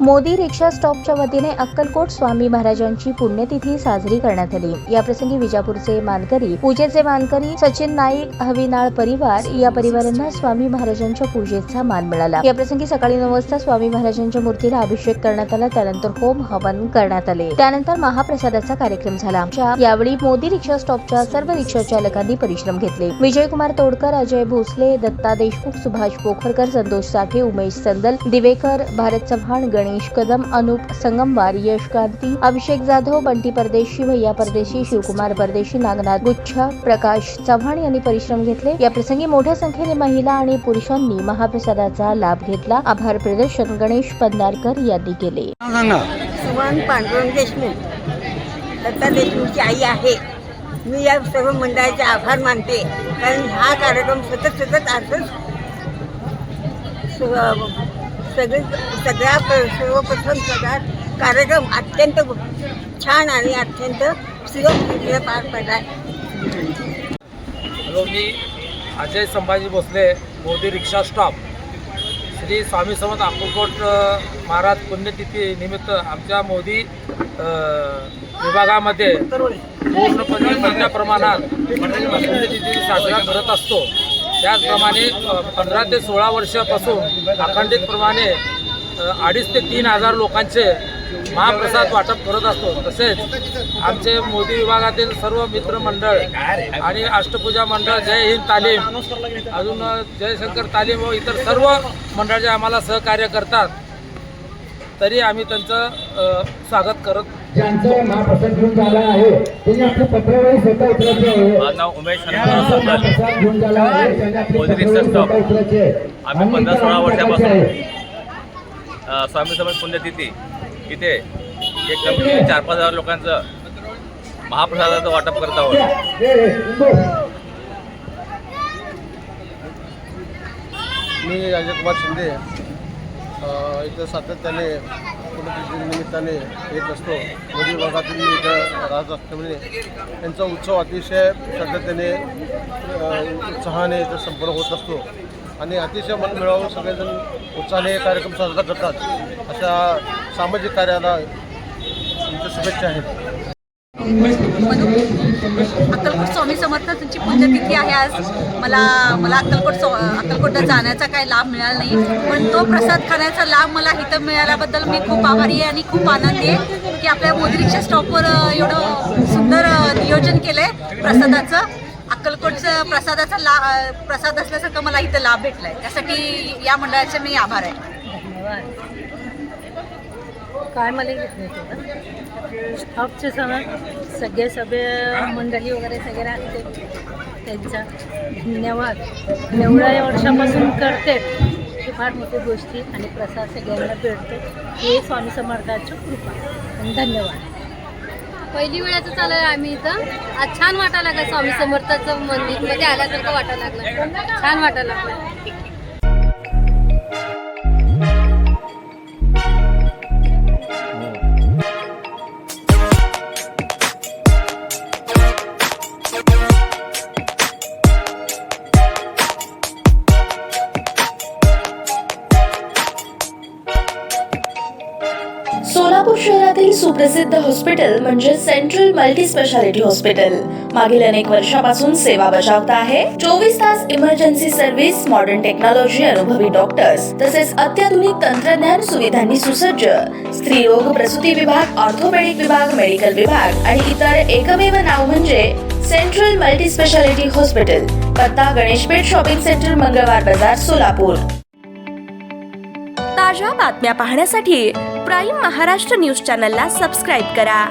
मोदी रिक्षा स्टॉपच्या वतीने अक्कलकोट स्वामी महाराजांची पुण्यतिथी साजरी करण्यात आली। याप्रसंगी विजापूरचे मानकरी, पूजेचे मानकरी सचिन नाईक, हविनाळ परिवार या परिवारांना स्वामी महाराजांच्या पूजेचा मान मिळाला। याप्रसंगी सकाळी 9 वाजता स्वामी महाराजांच्या मूर्तीला अभिषेक करण्यात आला। त्यानंतर होम हवन करण्यात आले। त्यानंतर महाप्रसादाचा कार्यक्रम झाला। यावेळी मोदी रिक्षा स्टॉपच्या सर्व रिक्षा चालकांनी परिश्रम घेतले। विजयकुमार तोडकर, अजय भोसले, दत्ता देशमुख, सुभाष पोखरकर, संतोष साठे, उमेश संदल, दिवेकर, भारत चव्हाण, गणेश कदम, अनुप संगमवार, यश कांती, अभिषेक जाधव, बंटी परदेशी, भैया परदेशी, शिवकुमार परदेशी, नागनाथ गुच्छा, प्रकाश चव्हाण यांनी परिश्रम घेतले। या प्रसंगी मोठ्या संख्येने महिला आणि पुरुषांनी महाप्रसादाचा लाभ घेतला। आभार प्रदर्शन गणेश पंधारकर यांनी केले। सुमन पांडुरंग देशमुख, दत्ता देशमुखची आई आहे। मी या सर्व मंडळाचे आभार मानते, कारण हा कार्यक्रम सतत असंच सर्वप्रथम सगळा कार्यक्रम अत्यंत छान आणि अत्यंत सुयोग्य पार पडला। हॅलो, मी अजय संभाजी भोसले, मोदी रिक्षा स्टॉप, श्री स्वामी समर्थ अक्कलकोट महाराज पुण्यतिथी निमित्त आमच्या मोदी विभागामध्ये पूर्णपणे मोठ्या प्रमाणात पुण्यतिथी साजरा करत असतो। त्याचप्रमाणे 15 ते 16 वर्षापासून अखंडितप्रमाणे 2,500 ते 3,000 लोकांचे महाप्रसाद वाटप करत असतो। तसेच आमचे मोदी विभागातील सर्व मित्रमंडळ आणि अष्टपूजा मंडळ, जय हिंद तालीम, अजून जयशंकर तालीम व इतर सर्व मंडळ जे आम्हाला सहकार्य करतात, तरी आम्ही त्यांचं स्वागत करत। ज्यांचं महाप्रसाद घेऊन झाला आहे त्यांनी आपले पत्रावळी स्वतः उतरायचे आहे। माझं नाव उमेश घेऊन झाला आहे मोदी रिक्षा स्टॉप। आम्ही 15-16 वर्षापासून स्वामी समर्थ पुण्यतिथी इथे एक कमी 4-5 हजार लोकांचं महाप्रसादाचं वाटप करत आहोत। मी राजकुमार शिंदे इथं सातत्याने पुण्यतिथी निमित्ताने येत असतो। मोदी विभागातून मी इथं राहत असल्यामुळे त्यांचा उत्सव अतिशय सातत्याने उत्साहाने इथं संपन्न होत असतो आणि अतिशय मन मिळावून सगळेजण उत्साहाने कार्यक्रम साजरा करतात। अशा सामाजिक कार्याला तुमच्या शुभेच्छा आहेत। अक्कलकोट स्वामी समर्थांची पुण्यतिथी आहे आज। मला अक्कलकोटला जाण्याचा काही लाभ मिळाला नाही, पण तो प्रसाद खाण्याचा लाभ मला इथं मिळाल्याबद्दल मी खूप आभारी आहे आणि खूप आनंदी आहे की आपल्या मोदी रिक्षा स्टॉपवर एवढं सुंदर नियोजन केलं आहे प्रसादाचं। अक्कलकोटचं प्रसाद असल्यासारखं मला इथं लाभ भेटला आहे, त्यासाठी या मंडळाचे मी आभार आहे। काय मला घेत नाही स्टॉपचे सगळे मंडळी वगैरे सगळे राहते, त्यांचा धन्यवाद। एवढ्या वर्षापासून करते ही फार मोठी गोष्टी आणि प्रसाद सगळ्यांना भेटतो, हे स्वामी समर्थाची कृपा आणि धन्यवाद। पहिली वेळाचं चालू आहे आम्ही इथं। आज छान वाटायला लागलं, स्वामी समर्थाचं मंदिरमध्ये आल्यासारखं वाटायला लागलं, छान वाटायला लागलं। सोलापूर शहरातील सुप्रसिद्ध हॉस्पिटल म्हणजे सेंट्रल मल्टी स्पेशालिटी हॉस्पिटल मागील अनेक वर्षापासून सेवा बजावत आहे। 24 तास इमर्जन्सी सर्व्हिस, मॉडर्न टेक्नॉलॉजी, अनुभवी डॉक्टर्स तसेच अत्याधुनिक तंत्रज्ञान सुविधांनी सुसज्ज स्त्रीरोग प्रसूती विभाग, ऑर्थोपेडिक विभाग, मेडिकल विभाग आणि इतर एकमेव नाव म्हणजे सेंट्रल मल्टी स्पेशालिटी हॉस्पिटल। पत्ता गणेशपेठ शॉपिंग सेंटर, मंगळवार बाजार, सोलापूर। ताज्या बातम्या पाहण्यासाठी प्राईम महाराष्ट्र न्यूज चॅनलला सबस्क्राईब करा।